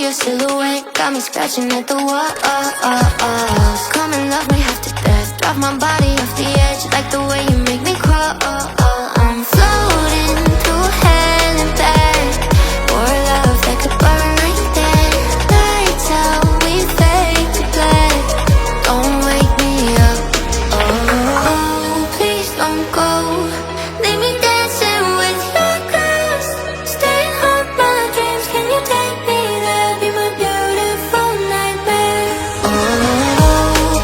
your silhouette got me scratching at the walls. Come and love me half to death, drive my body off the edge, like the way you make me crawl. I'm floating through hell and back, for love that could burn like that. Lights out, we fade to black. Don't wake me up. Oh, please don't go. Leave me dancing with your ghost. Stay home, my dreams. Can you take me there? Be my beautiful nightmare. Oh,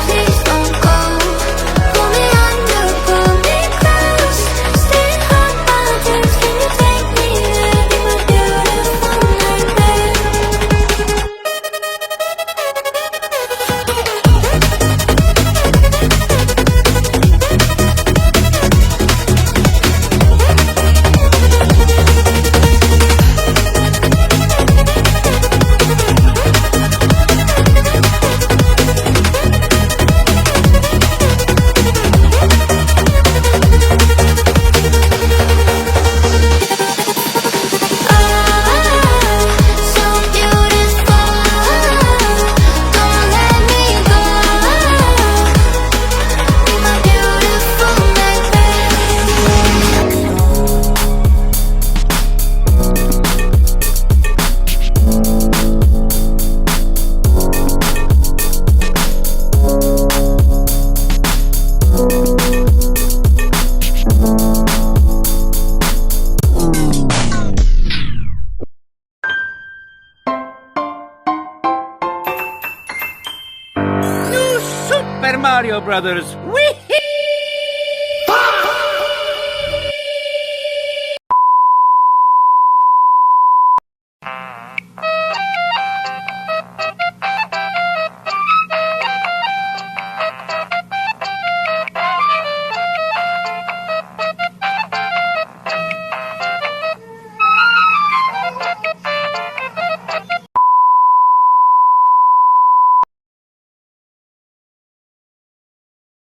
please don't go. Pull me under, pull me close. Stay home, my dreams. Can you take me there? Be my beautiful nightmare. So beautiful, don't let me go. Be my beautiful New Super Mario Brothers. Whee!